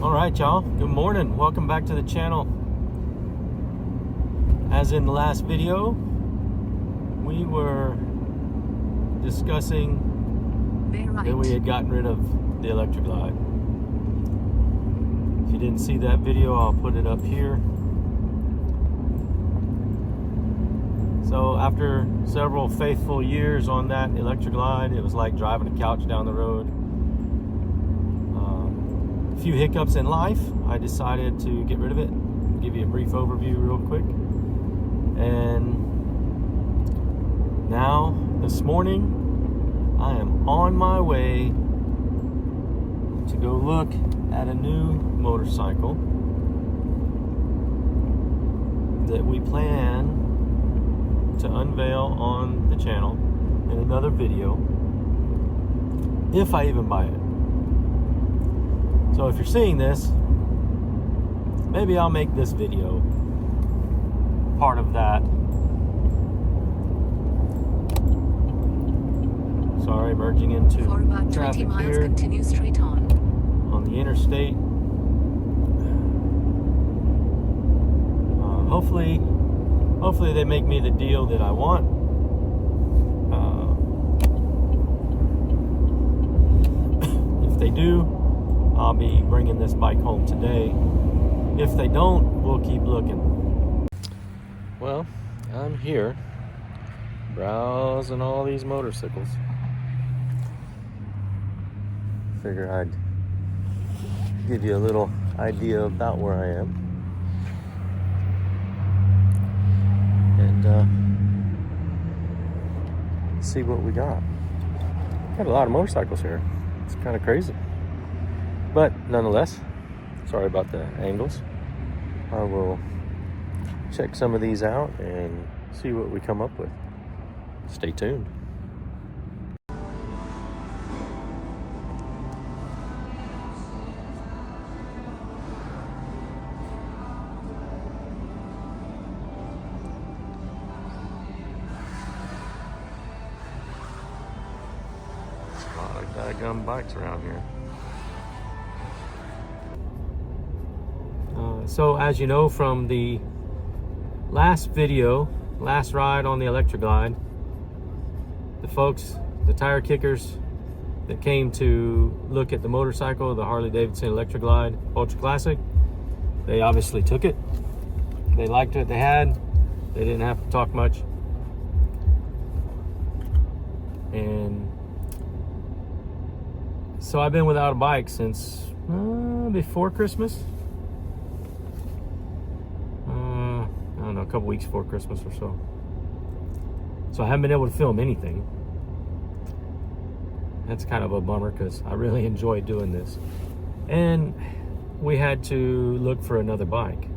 All right, y'all. Good morning. Welcome back to the channel. As in the last video, we were discussing that we had gotten rid of the electric glide. If you didn't see that video, I'll put it up here. So after several faithful years on that electric glide, it was like driving a couch down the road. A few hiccups in life, I decided to get rid of it. I'll give you a brief overview real quick. And now, this morning, I am on my way to go look at a new motorcycle that we plan to unveil on the channel in another video, if I even buy it. So if you're seeing this, maybe I'll make this video part of that. Sorry, merging into for about 20 traffic miles, here continue straight on the interstate. Hopefully they make me the deal that I want. If they do, I'll be bringing this bike home today. If they don't, we'll keep looking. Well, I'm here browsing all these motorcycles. Figure I'd give you a little idea about where I am. And see what we got. Got a lot of motorcycles here. It's kind of crazy. But nonetheless, sorry about the angles. I will check some of these out and see what we come up with. Stay tuned. There's a lot of daggum bikes around here. So as you know from the last video, last ride on the electric glide, the folks, the tire kickers that came to look at the motorcycle, the Harley Davidson electric glide Ultra Classic, they obviously took it. They liked what they had. They didn't have to talk much. And so I've been without a bike since before Christmas. I don't know, a couple weeks before Christmas or so. So I haven't been able to film anything. That's kind of a bummer because I really enjoy doing this. And we had to look for another bike.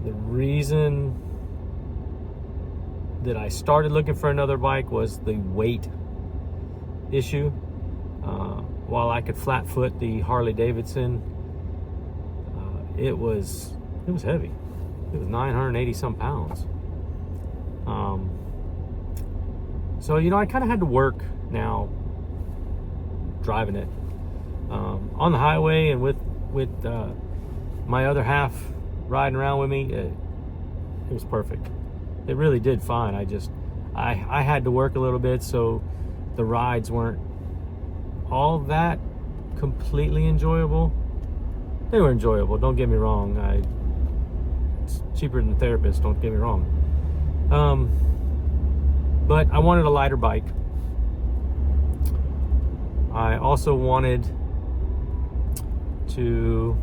The reason that I started looking for another bike was the weight issue. While I could flat foot the Harley Davidson, it was heavy. It was 980 some pounds. So, you know, I kind of had to work now driving it on the highway, and with my other half riding around with me. It was perfect. It really did fine. I had to work a little bit, so the rides weren't all that completely enjoyable. They were enjoyable, don't get me wrong. It's cheaper than a therapist, don't get me wrong. But I wanted a lighter bike. I also wanted to...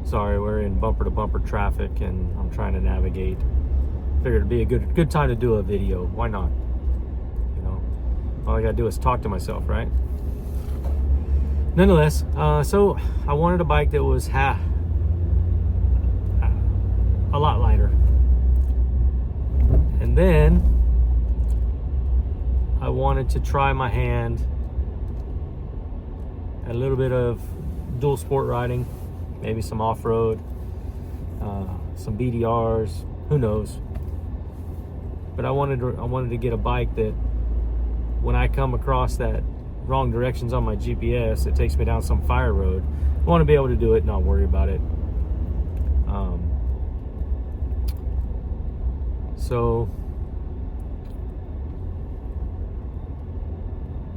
Sorry, we're in bumper-to-bumper traffic and I'm trying to navigate. Figured it'd be a good time to do a video. Why not? You know, all I gotta do is talk to myself, right? Nonetheless, so I wanted a bike that was a lot lighter. And then I wanted to try my hand at a little bit of dual sport riding, maybe some off-road, some BDRs, who knows. But I wanted to get a bike that when I come across that wrong directions on my GPS, it takes me down some fire road. I want to be able to do it, not worry about it. So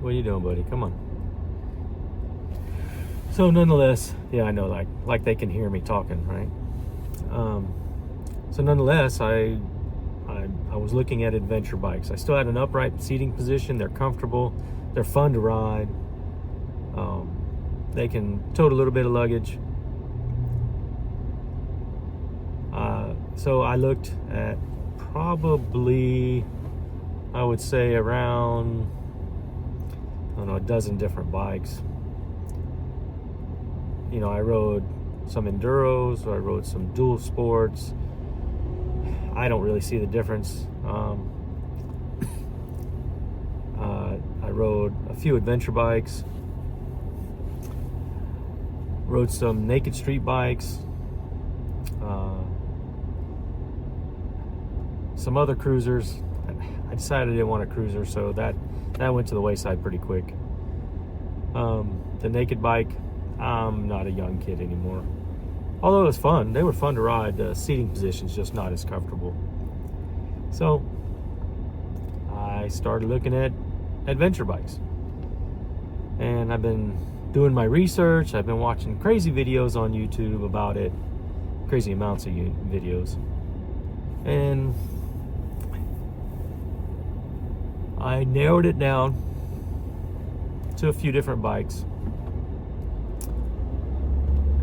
what are you doing, buddy? Come on. So nonetheless, yeah, I know, like they can hear me talking, right? So nonetheless, I was looking at adventure bikes. I still had an upright seating position. They're comfortable. They're fun to ride. They can tote a little bit of luggage. So I looked at probably, I would say around, I don't know, a dozen different bikes. You know, I rode some enduros, I rode some dual sports. I don't really see the difference. I rode a few adventure bikes, rode some naked street bikes, some other cruisers. I decided I didn't want a cruiser, so that went to the wayside pretty quick. The naked bike, I'm not a young kid anymore. Although it was fun, they were fun to ride. The seating position's just not as comfortable. So I started looking at adventure bikes, and I've been doing my research. I've been watching crazy videos on YouTube about it, crazy amounts of videos, and I narrowed it down to a few different bikes.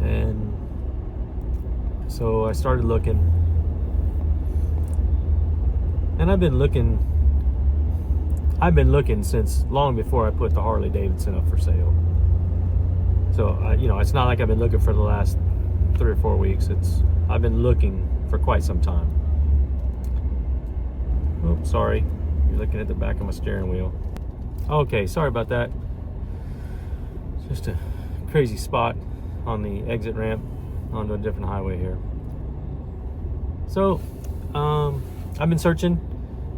And so I started looking, and I've been looking since long before I put the Harley Davidson up for sale. So you know, it's not like I've been looking for the last 3 or 4 weeks. I've been looking for quite some time. Oh, sorry, you're looking at the back of my steering wheel. Okay, sorry about that. Just a crazy spot on the exit ramp onto a different highway here. So I've been searching.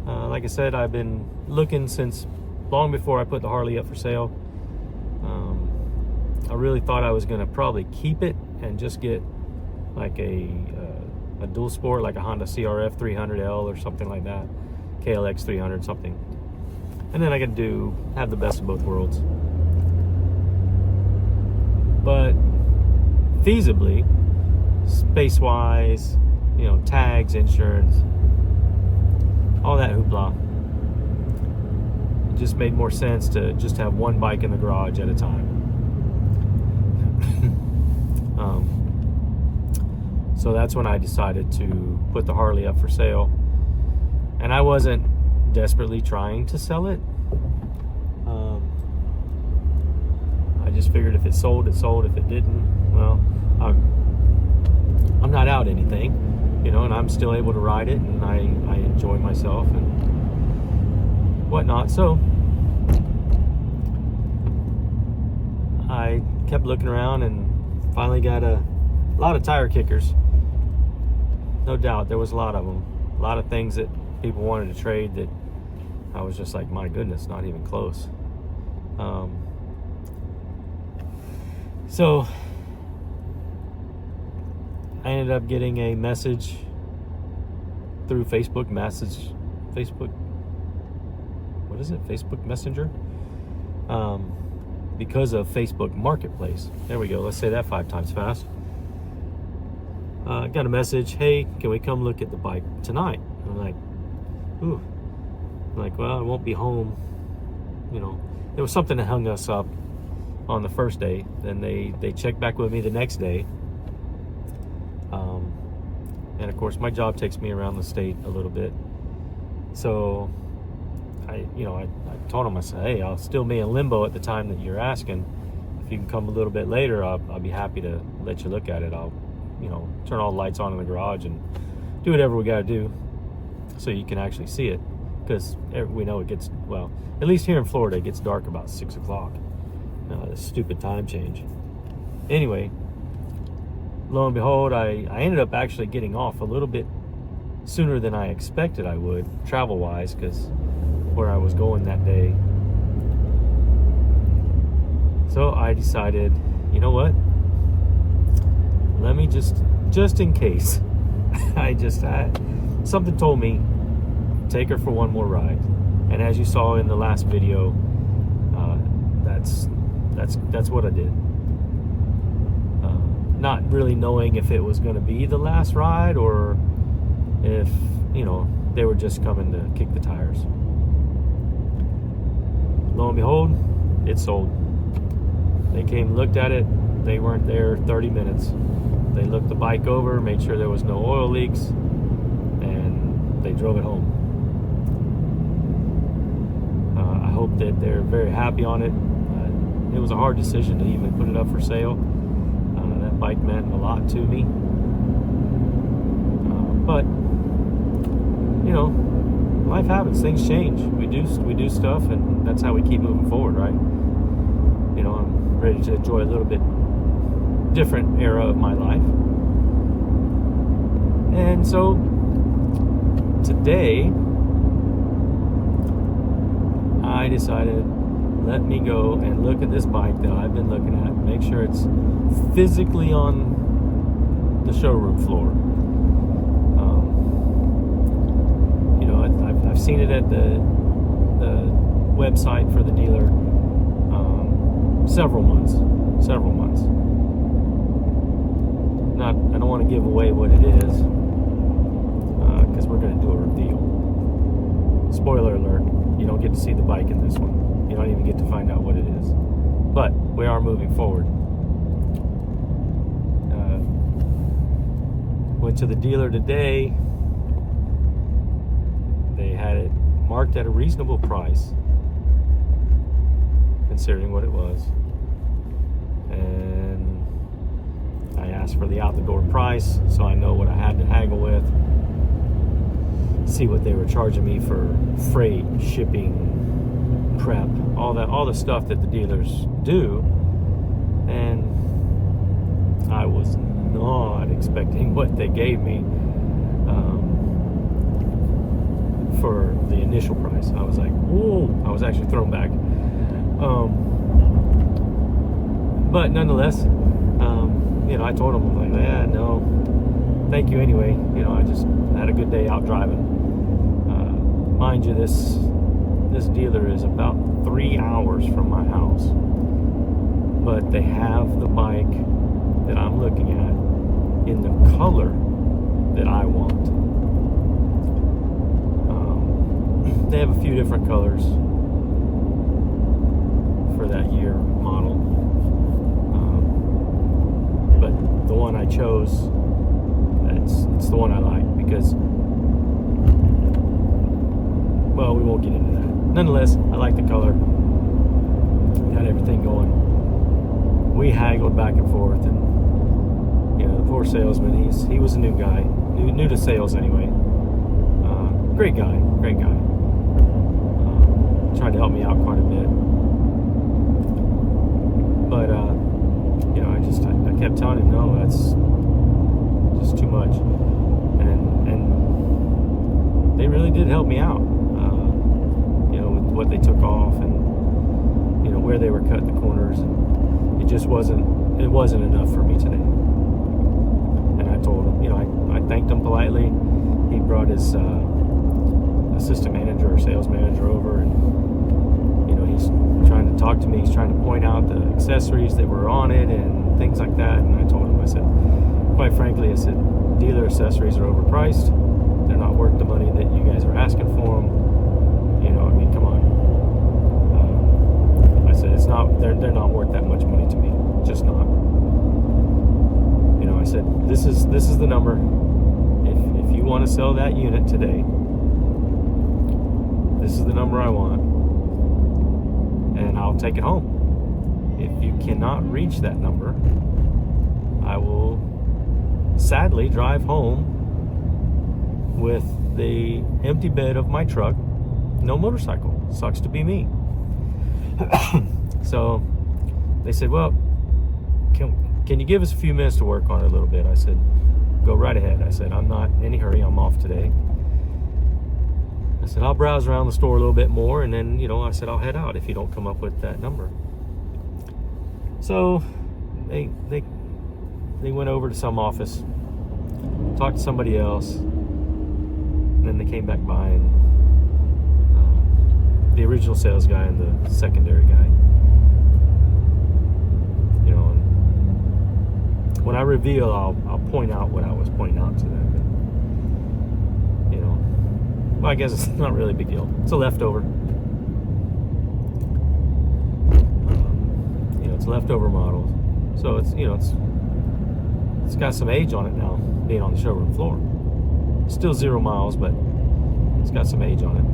Like I said, I've been looking since long before I put the Harley up for sale. I really thought I was gonna probably keep it and just get like a dual sport, like a Honda CRF 300L or something like that, KLX 300 something, and then I could have the best of both worlds. But feasibly, space-wise, you know, tags, insurance, all that hoopla, it just made more sense to just have one bike in the garage at a time. So that's when I decided to put the Harley up for sale, and I wasn't desperately trying to sell it. I just figured if it sold, it sold. If it didn't, well, I'm not out anything, you know, and I'm still able to ride it, and I enjoy myself and whatnot. So I kept looking around and finally got a lot of tire kickers. No doubt, there was a lot of them. A lot of things that people wanted to trade that I was just like, my goodness, not even close. So I ended up getting a message through Facebook Messenger, because of Facebook Marketplace. There we go. Let's say that 5 times fast. Got a message, hey, can we come look at the bike tonight? I'm like, ooh. I'm like, well, I won't be home. You know, there was something that hung us up on the first day. Then they checked back with me the next day. And of course, my job takes me around the state a little bit. So I told them, I said, hey, I'll still be in limbo at the time that you're asking. If you can come a little bit later, I'll be happy to let you look at it. I'll, you know, turn all the lights on in the garage and do whatever we got to do so you can actually see it. Because we know it gets, well, at least here in Florida, it gets dark about 6 o'clock. This stupid time change. Anyway, lo and behold, I ended up actually getting off a little bit sooner than I expected I would, travel-wise, because where I was going that day, So I decided, you know what? Let me just in case, something told me, take her for one more ride. And as you saw in the last video, that's what I did. Not really knowing if it was going to be the last ride or if, they were just coming to kick the tires. Lo and behold, it sold. They came, looked at it. They weren't there 30 minutes. They looked the bike over, made sure there was no oil leaks, and they drove it home. I hope that they're very happy on it. It was a hard decision to even put it up for sale. That bike meant a lot to me. But life happens. Things change. We do stuff, and that's how we keep moving forward, right? I'm ready to enjoy a little bit different era of my life. And so today I decided, let me go and look at this bike that I've been looking at, make sure it's physically on the showroom floor. I've seen it at the website for the dealer several months. I don't want to give away what it is because we're going to do a reveal. Spoiler alert, you don't get to see the bike in this one. You don't even get to find out what it is. But we are moving forward. Went to the dealer today. They had it marked at a reasonable price, considering what it was. And I asked for the out-the-door price, so I know what I had to haggle with. See what they were charging me for freight, shipping, prep, all the stuff that the dealers do. And I was not expecting what they gave me for the initial price. I was like, whoa, I was actually thrown back. But nonetheless, I told them, like, no, thank you anyway. I just had a good day out driving. Mind you, this dealer is about 3 hours from my house, but they have the bike that I'm looking at in the color that I want. They have a few different colors for that year model, but the one I chose, it's the one I like because, well, we won't get into that. Nonetheless, I like the color. Got everything going. We haggled back and forth, and the poor salesman, he was a new guy, new to sales anyway. Great guy. Tried to help me out quite a bit, but I kept telling him, no, that's just too much, and they really did help me out, with what they took off and where they were cutting the corners, and it wasn't enough for me today. And I told him, I thanked him politely. He brought his assistant manager or sales manager over, and he's trying to talk to me. He's trying to point out the accessories that were on it and things like that. And I told him, I said, quite frankly, I said, dealer accessories are overpriced. They're not worth the money that you guys are asking for them. Come on. I said, it's not. They're not worth that much money to me. Just not. I said, this is the number. If you want to sell that unit today, this is the number I want, and I'll take it home. If you cannot reach that number, I will sadly drive home with the empty bed of my truck, no motorcycle. Sucks to be me. So they said, well, can you give us a few minutes to work on it a little bit? I said, go right ahead. I said, I'm not in any hurry. I'm off today. I said, I'll browse around the store a little bit more, and then, I said, I'll head out if you don't come up with that number. So they went over to some office, talked to somebody else, and then they came back by, and the original sales guy and the secondary guy, you know, and when I reveal, I'll point out what I was pointing out to them, and, you know, well, I guess it's not really a big deal. It's a leftover. You know, it's a leftover model, so it's, you know, it's got some age on it now, being on the showroom floor. Still 0 miles, but it's got some age on it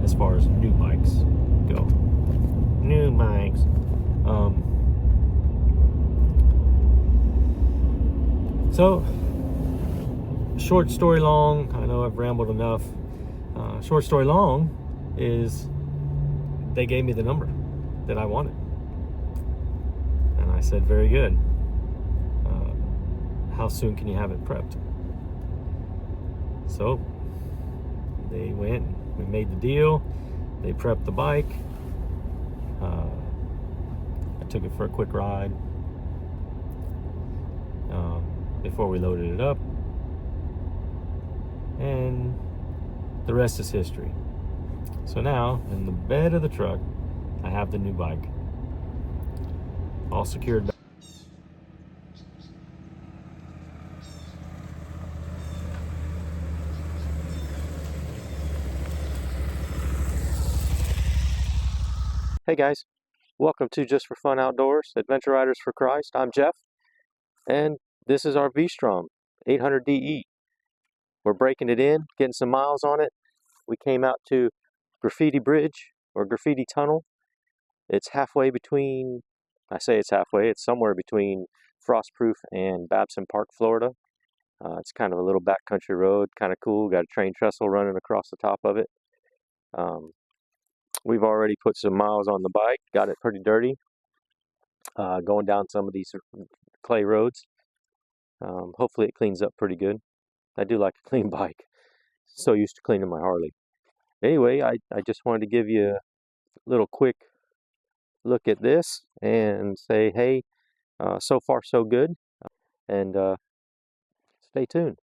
as far as new bikes go. New bikes. So, short story long, I know I've rambled enough. Short story long is they gave me the number that I wanted. And I said, very good. How soon can you have it prepped? So they went, we made the deal, they prepped the bike. I took it for a quick ride before we loaded it up, and the rest is history. So now, in the bed of the truck, I have the new bike, all secured. Hey guys, welcome to Just for Fun Outdoors, Adventure Riders for Christ. I'm Jeff, and this is our V-Strom 800DE. We're breaking it in, getting some miles on it. We came out to Graffiti Bridge, or Graffiti Tunnel. It's halfway between, I say it's halfway, it's somewhere between Frostproof and Babson Park, Florida. It's kind of a little backcountry road, kind of cool. Got a train trestle running across the top of it. We've already put some miles on the bike, got it pretty dirty, going down some of these clay roads. Hopefully it cleans up pretty good. I do like a clean bike. So used to cleaning my Harley. Anyway, I just wanted to give you a little quick look at this and say, hey, so far so good, and stay tuned.